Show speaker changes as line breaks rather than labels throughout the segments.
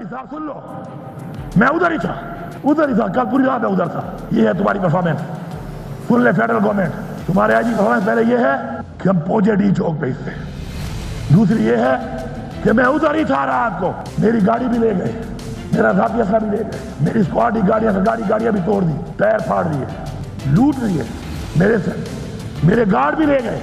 साहब सुन लो, मैं उधर ही था, कल पूरी रात मैं उधर था। ये है तुम्हारी परफॉर्मेंस, सुन ले फेडरल गवर्नमेंट, तुम्हारे आज की परफॉर्मेंस पहले ये है कि हम पहुंचे डी चौक पे इससे, दूसरी ये है कि मैं उधर ही था रात को, मेरी गाड़ी भी ले गए, मेरा जाती असला भी ले गए, मेरी स्क्वाड की गाड़ियां भी तोड़ दी, टायर फाड़ दिए, लूट दिए, मेरे गार्ड भी ले गए।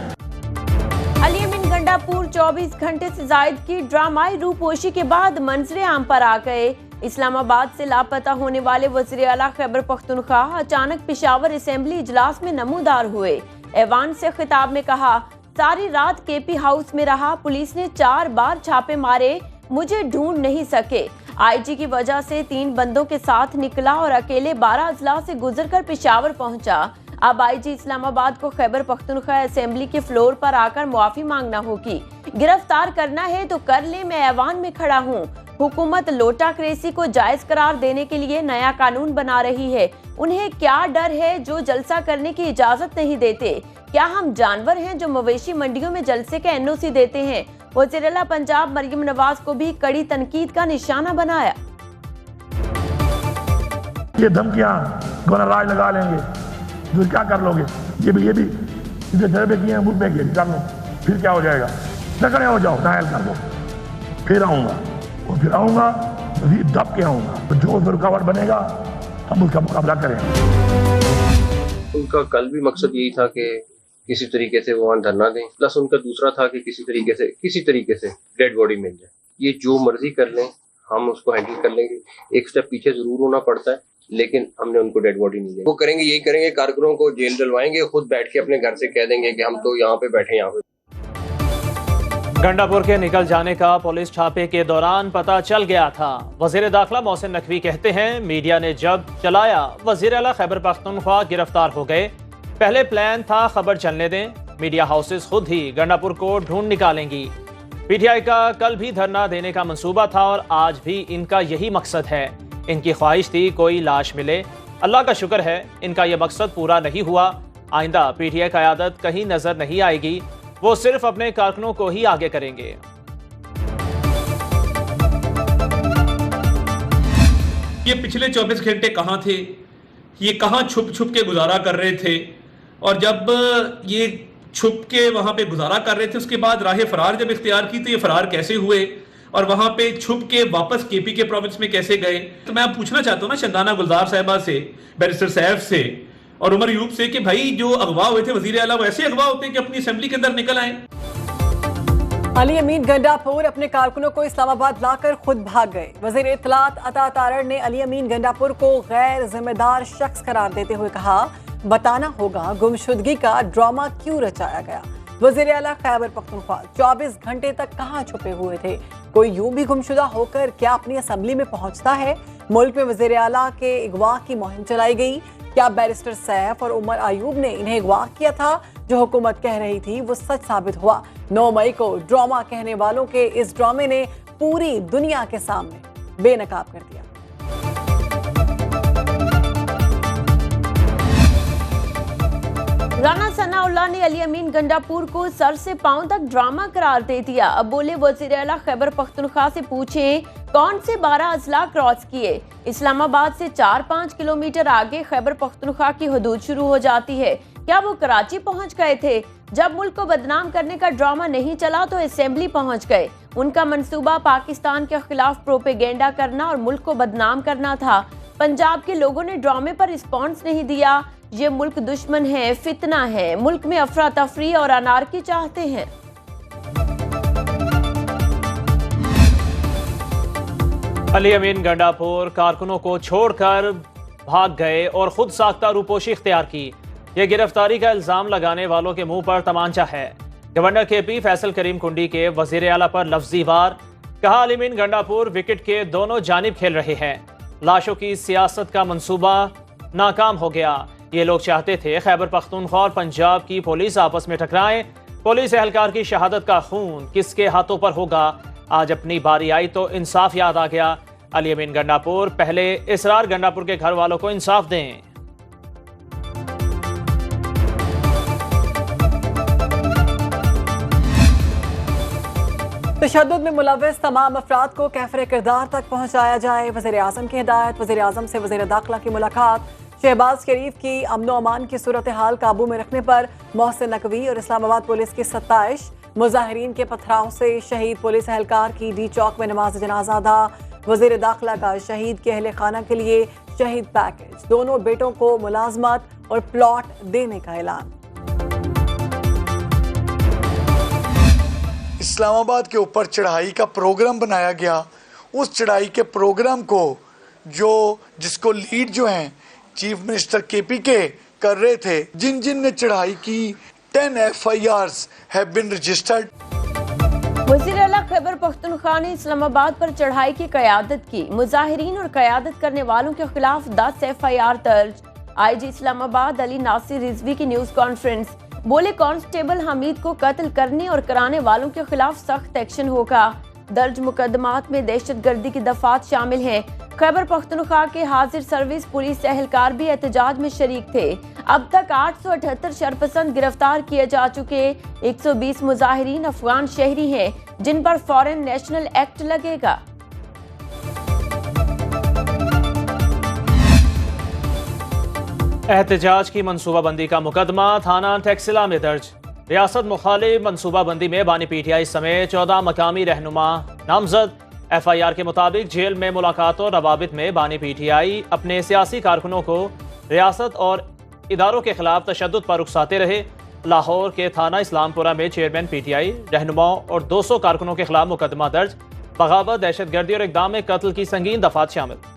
अली अमीन गंडापुर 24 घंटे से जायद की ड्रामाई रूपोशी के बाद मंजरे आम पर आ गए। इस्लामाबाद से लापता होने वाले वज़ीर आला खैबर पख्तूनख्वा अचानक पेशावर असेंबली इजलास में नमूदार हुए। ऐवान से खिताब में कहा, सारी रात केपी हाउस में रहा, पुलिस ने 4 बार छापे मारे, मुझे ढूंढ नहीं सके। आईजी की वजह से 3 बंदों के साथ निकला और अकेले 12 अजला से गुजरकर पेशावर पहुंचा। अब आईजी इस्लामाबाद को खैबर पख्तूनख्वा असेंबली के फ्लोर पर आकर मुआफी मांगना होगी। गिरफ्तार करना है तो कर ले, मैं ऐवान में खड़ा हूँ। हुकूमत लोटा क्रेसी को जायज करार देने के लिए नया कानून बना रही है। उन्हें क्या डर है जो जलसा करने की इजाजत नहीं देते? क्या हम जानवर हैं जो मवेशी मंडियों में जलसे के एनओसी देते हैं? वज़ीर आला पंजाब मरियम नवाज को भी कड़ी तनकीद का निशाना बनाया।
ये धमकियां राज लगा लेंगे, तो क्या कर लोगे? ये भी इसे जरबे किए मुझ पे किए, कर लो, फिर क्या हो जाएगा? तगड़े हो जाओ, नायल कर दो, फिर आऊंगा मज़ीद दब के आऊंगा, तो जो रुकावट बनेगा हम उसका मुकाबला करेंगे।
उनका कल भी मकसद यही था कि किसी तरीके से वो वहाँ धरना दें, प्लस उनका दूसरा था कि किसी तरीके से डेड बॉडी मिल जाए। ये जो मर्जी कर लें, हम उसको हैंडल कर लेंगे। एक स्टेप पीछे जरूर होना पड़ता है, लेकिन हमने उनको डेड बॉडी नहीं दी। वो करेंगे, यही करेंगे, कारकुनों को जेल डलवाएंगे, खुद बैठ के अपने घर से कह देंगे कि हम तो यहाँ पे बैठे, यहाँ पे।
गंडापुर के निकल जाने का पुलिस छापे के दौरान पता चल गया था। वजीर दाखिला मोहसिन नकवी कहते हैं, मीडिया ने जब चलाया वजीर आला खैबर पख्तूनख्वा गिरफ्तार हो गए। पहले प्लान था खबर चलने दें, मीडिया हाउसेस खुद ही गंडापुर को ढूंढ निकालेंगी। पीटीआई का कल भी धरना देने का मंसूबा था और आज भी इनका यही मकसद है। इनकी ख्वाहिश थी कोई लाश मिले। अल्लाह का शुक्र है इनका यह मकसद पूरा नहीं हुआ। आइंदा पीटीआई क़यादत कहीं नजर नहीं आएगी, वो सिर्फ अपने कारकुनों को ही आगे करेंगे।
ये पिछले 24 घंटे कहाँ थे? ये कहाँ छुप के गुजारा कर रहे थे? और जब ये छुप के वहां पे गुजारा कर रहे थे, उसके बाद राह फरार जब इख्तियार की, तो ये फरार कैसे हुए और वहां पे छुप के वापस केपी के प्रोविंस में कैसे गए? तो मैं पूछना चाहता हूँ ना शंदाना गुलजार साहिबा से, बैरिस्टर सैफ से और उमर यूब से कि भाई जो अगवा हुए थे वजीर आला, वो ऐसे अगवा होते हैं कि अपनी असेंबली के अंदर निकल आए।
अली अमीन गंडापुर अपने कारकुनों को इस्लामाबाद लाकर खुद भाग गए। वजीर इत्तलात अता तारड़ ने अली अमीन गंडापुर को गैर जिम्मेदार शख्स करार देते हुए कहा, बताना होगा गुमशुदगी का ड्रामा क्यों रचाया गया। वजीर आला खैबर पख्तूनख्वा 24 घंटे तक कहां छुपे हुए थे? कोई यूं भी गुमशुदा होकर क्या अपनी असेंबली में पहुंचता है? मुल्क में वजीर आला के अगवा की मुहिम चलाई गई। क्या बैरिस्टर सैफ और उमर अयूब ने इन्हें अगवा किया था? जो हुकूमत कह रही थी वो सच साबित हुआ। 9 मई को ड्रामा कहने वालों के इस ड्रामे ने पूरी दुनिया के सामने बेनकाब कर दिया।
राना सनाउल्लाह ने अली अमीन गंडापुर को सर से पांव तक ड्रामा करार दे दिया। अब बोले वज़ीर आला खैबर पख्तूनख्वा से पूछें कौन से 12 अजला क्रॉस किए। इस्लामाबाद से 4-5 किलोमीटर आगे खैबर पख्तूनख्वा की हदूद शुरू हो जाती है। क्या वो कराची पहुंच गए थे? जब मुल्क को बदनाम करने का ड्रामा नहीं चला तो असेंबली पहुंच गए। उनका मंसूबा पाकिस्तान के खिलाफ प्रोपेगेंडा करना और मुल्क को बदनाम करना था। पंजाब के लोगों ने ड्रामे पर रिस्पॉन्स नहीं दिया। ये मुल्क दुश्मन है, फितना है, मुल्क में अफरा तफरी और अनारकी चाहते हैं।
अली अमीन गंडापुर कारकुनों को छोड़कर भाग गए और खुद साख्ता रूपोशी इख्तियार की। यह गिरफ्तारी का इल्जाम लगाने वालों के मुंह पर तमांचा है। गवर्नर केपी फैसल करीम कुंडी के वजीर आला पर लफ्जी वार। कहा, अली अमीन गंडापुर विकेट के दोनों जानिब खेल रहे हैं। लाशों की सियासत का मंसूबा नाकाम हो गया। ये लोग चाहते थे खैबर पख्तूनख्वा और पंजाब की पुलिस आपस में टकराएं। पुलिस एहलकार की शहादत का खून किसके हाथों पर होगा? आज अपनी बारी आई तो इंसाफ याद आ गया। अली अमीन गंडापुर पहले इसरार गंडापुर के घर वालों को इंसाफ दें।
तशद्दुद में मुलव्वस तमाम अफराद को कैफरे किरदार तक पहुँचाया जाए। वज़ीर आज़म की हिदायत। वज़ीर आज़म से वज़ीर दाखिला की मुलाकात। शहबाज शरीफ की अमन व अमान की सूरत हाल काबू में रखने पर मोहसिन नकवी और इस्लामाबाद पुलिस की सत्ताइश। मुजाहिरीन के पथराव से शहीद पुलिस एहलकार की डी चौक में नमाज जनाजा अदा। वज़ीर दाखिला का शहीद के अहले खाना के लिए शहीद पैकेज। दोनों बेटों को मुलाजमत और प्लॉट देने का ऐलान।
इस्लामाबाद के ऊपर चढ़ाई का प्रोग्राम बनाया गया। उस चढ़ाई के प्रोग्राम को जिसको लीड जो हैं चीफ मिनिस्टर KPK कर रहे थे, जिन ने चढ़ाई की 10 FIRs have been registered।
वज़ीर आला खैबर पख्तूनख्वा ने इस्लामाबाद पर चढ़ाई की क़यादत की। मुजाहिरीन और क़यादत करने वालों के खिलाफ 10 FIR दर्ज। IG इस्लामाबाद अली नासिर रिजवी की न्यूज़ कॉन्फ्रेंस। बोले कांस्टेबल हमीद को कत्ल करने और कराने वालों के खिलाफ सख्त एक्शन होगा। दर्ज मुकदमात में दहशतगर्दी की दफात शामिल हैं। खैबर पख्तूनख्वा के हाजिर सर्विस पुलिस एहलकार भी एहतजाज में शरीक थे। अब तक 878 शरपसंद गिरफ्तार किए जा चुके। 120 मुजाहिरीन अफगान शहरी हैं जिन पर फॉरेन नेशनल एक्ट लगेगा।
एहतजाज की मनसूबाबंदी का मुकदमा थाना टैक्सिला में दर्ज। रियासत मुखालिफ मनसूबाबंदी में बानी PTI समेत 14 मकामी रहनुमा नामजद। FIR के मुताबिक जेल में मुलाकात और रवाबित में बानी PTI अपने सियासी कारकुनों को रियासत और इदारों के खिलाफ तशद्दुद पर उकसाते रहे। लाहौर के थाना इस्लामपुरा में चेयरमैन PTI रहनुमाओं और 200 कारकुनों के खिलाफ मुकदमा दर्ज। बगावत, दहशतगर्दी और इक़दाम कत्ल की संगीन दफात शामिल।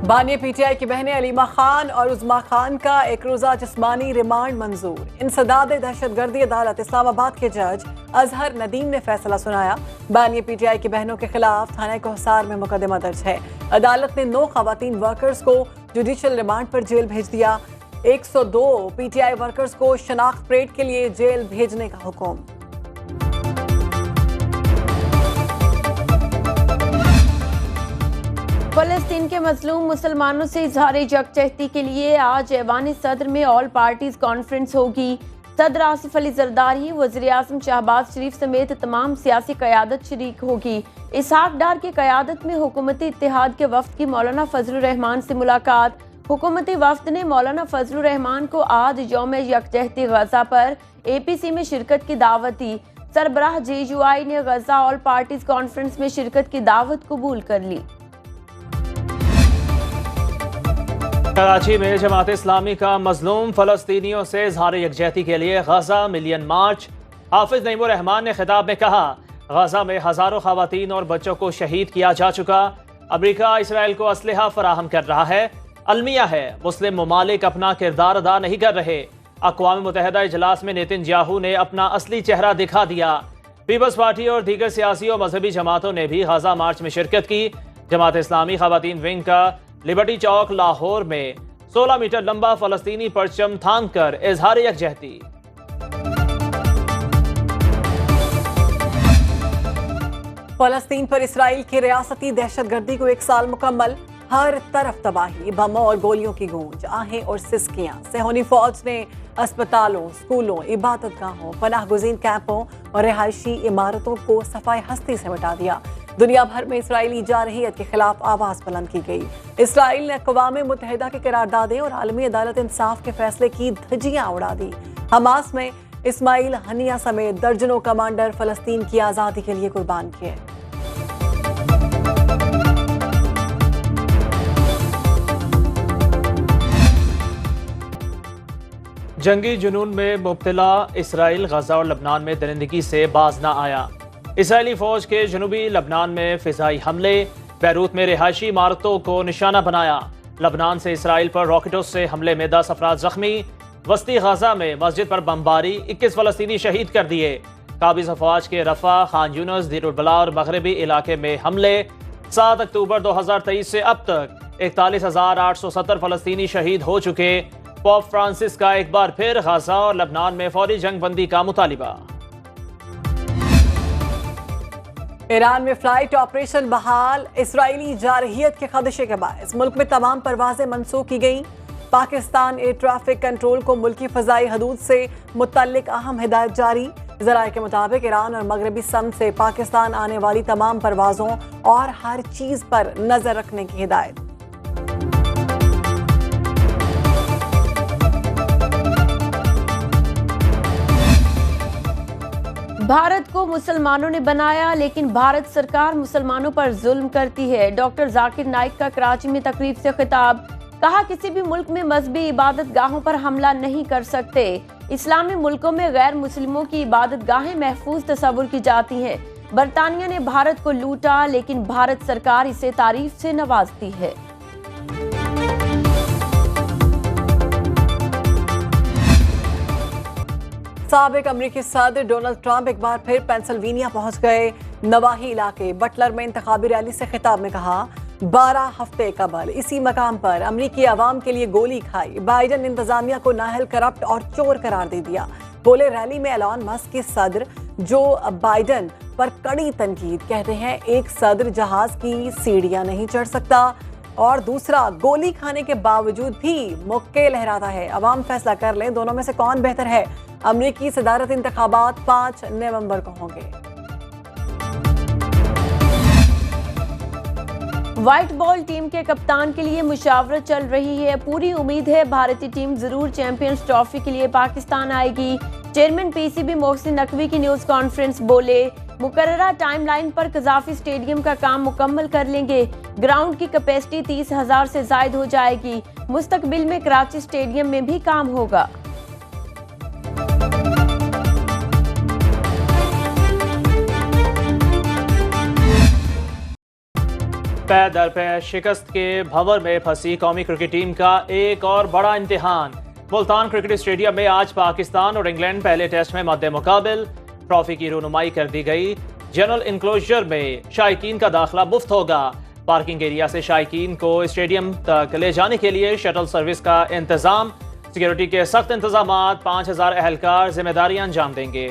बानी PTI की बहनें अलीमा खान और उज़मा खान का एक रोज़ा जिस्मानी रिमांड मंजूर। इंसदाद दहशतगर्दी अदालत इस्लामाबाद के जज अजहर नदीम ने फैसला सुनाया। बानी PTI की बहनों के खिलाफ थाना कोहसार में मुकदमा दर्ज है। अदालत ने 9 खवातीन वर्कर्स को जुडिशल रिमांड पर जेल भेज दिया। 102 PTI वर्कर्स को शनाख्त परेड के लिए जेल भेजने का हुक्म।
फलस्तीन के मजलूम मुसलमानों से इजहार यकजहती के लिए आज ऐवान सदर में ऑल पार्टीज कॉन्फ्रेंस होगी। सदर आसिफ अली जरदारी, वज़ीर आज़म शहबाज शरीफ समेत तमाम सियासी क़यादत शरीक होगी। इसहाक डार की क़यादत में हुकूमती इत्तेहाद के वफ्द की मौलाना फजलुर रहमान से मुलाकात। हुकूमती वफ्द ने मौलाना फजलुर रहमान को आज यौम यकजहती गजा पर APC में शिरकत की दावत दी। सरबराह JUI ने गजा ऑल पार्टीज कॉन्फ्रेंस में शिरकत की दावत कबूल कर ली।
कराची में जमात इस्लामी का मजलूम फलस्तीनियों से इजहार यकजहती के लिए गजा मिलियन मार्च। हाफिज नईमुर रहमान ने खिताब में कहा, गजा में हजारों खवातीन और बच्चों को शहीद किया जा चुका। अमेरिका इसराइल को असलहा फराहम कर रहा है। अलमिया है, मुस्लिम ममालिक अपना किरदार अदा नहीं कर रहे। अक़वाम मुत्तहिदा इजलास में नेतन्याहू ने अपना असली चेहरा दिखा दिया। पीपल्स पार्टी और दीगर सियासी और मजहबी जमातों ने भी गजा मार्च में शिरकत की। जमात इस्लामी खवातीन विंग का लिबर्टी चौक लाहौर में 16 मीटर लंबा फलस्तीनी परचम थाम कर इजहार यकजहती।
फलस्तीन पर इसराइल की रियासती दहशतगर्दी को 1 साल मुकम्मल। हर तरफ तबाही, बमों और गोलियों की गूंज, आहें और सिसकियां। सेहोनी फौज ने अस्पतालों, स्कूलों, इबादत गाहों, पनाह गुज़ीन कैंपों और रिहायशी इमारतों को सफाई हस्ती से मिटा दिया। दुनिया भर में इसराइली जारहियत के खिलाफ आवाज बुलंद की गई। इसराइल ने अक़वाम मुत्तहिदा के करारदादे और आलमी अदालत इंसाफ के फैसले की धज्जियां उड़ा दी। हमास में इस्माइल हनिया समेत दर्जनों कमांडर फलस्तीन की आज़ादी के लिए कुर्बान किए।
जंगी जुनून में मुब्तला इसराइल गजा और लबनान में दरिंदगी से बाज न आया। इसराइली फौज के जनूबी लबनान में फिजाई हमले, बैरूत में रिहायशी इमारतों को निशाना बनाया। लबनान से इसराइल पर रॉकेटों से हमले में 10 अफराद जख्मी। वस्ती गजा में मस्जिद पर बमबारी, 21 फलस्तीनी शहीद कर दिए। काबिज अफवाज के रफा, खान यूनस, दीरुल-बला और मगरबी इलाके में हमले। 7 अक्टूबर 2023 से अब तक 41,870 फलस्तीनी शहीद हो चुके। पोप फ्रांसिस का एक बार फिर गजा और लबनान में फौरी जंग बंदी का मुतालिबा।
ईरान में फ्लाइट ऑपरेशन बहाल। इसराइली जारहियत के खदशे के बायस मुल्क में तमाम परवाजें मनसूख की गई। पाकिस्तान एयर ट्रैफिक कंट्रोल को मुल्की फ़ज़ाई हदूद से मुतल्लिक अहम हिदायत जारी। ज़राए के मुताबिक ईरान और मगरबी सम से पाकिस्तान आने वाली तमाम परवाज़ों और हर चीज़ पर नज़र रखने की हिदायत।
भारत को मुसलमानों ने बनाया, लेकिन भारत सरकार मुसलमानों पर जुल्म करती है। डॉक्टर जाकिर नाइक का कराची में तकरीब से खिताब, कहा किसी भी मुल्क में मजहबी इबादत गाहों पर हमला नहीं कर सकते। इस्लामी मुल्कों में गैर मुस्लिमों की इबादत गाहें महफूज तस्वुर की जाती हैं। बरतानिया ने भारत को लूटा, लेकिन भारत सरकार इसे तारीफ से नवाजती है।
साबिक अमरीकी सदर डोनाल्ड ट्रंप एक बार फिर पेंसिल्वेनिया पहुंच गए। नवाही इलाके बटलर में इंतखाबी रैली से खिताब में कहा, 12 हफ्ते कबल इसी मकाम पर अमरीकी अवाम के लिए गोली खाई। बाइडन इंतजामिया को नाहल, करप्ट और चोर करार दे दिया। बोले रैली में एलॉन मस्क के सदर जो बाइडन पर कड़ी तनकीद, कहते हैं एक सदर जहाज की सीढ़ियां नहीं चढ़ सकता और दूसरा गोली खाने के बावजूद भी मुक्के लहराता है। अवाम फैसला कर लें दोनों में से कौन बेहतर है। अमरीकी सदारत इंतखाबात 5 नवंबर को होंगे।
व्हाइट बॉल टीम के कप्तान के लिए मुशावरत चल रही है। पूरी उम्मीद है भारतीय टीम जरूर चैंपियंस ट्रॉफी के लिए पाकिस्तान आएगी। चेयरमैन पीसीबी मोहसिन नकवी की न्यूज कॉन्फ्रेंस, बोले मुकर्ररा टाइमलाइन पर कजाफी स्टेडियम का काम मुकम्मल कर लेंगे। ग्राउंड की कैपेसिटी 30,000 से जायद हो जाएगी। मुस्तकबिल में कराची स्टेडियम में भी काम होगा।
पै दर पै शिकस्त के भंवर में फंसी कौमी क्रिकेट टीम का एक और बड़ा इम्तिहान। मुल्तान क्रिकेट स्टेडियम में आज पाकिस्तान और इंग्लैंड पहले टेस्ट में मद्दे मुकाबिल। ट्रॉफी की रूनुमाई कर दी गई। जनरल इंक्लोजर में शायकीन का दाखिला मुफ्त होगा। पार्किंग एरिया से शायकीन को स्टेडियम तक ले जाने के लिए शटल सर्विस का इंतजाम। सिक्योरिटी के सख्त इंतजाम, 5,000 एहलकार जिम्मेदारियां अंजाम देंगे।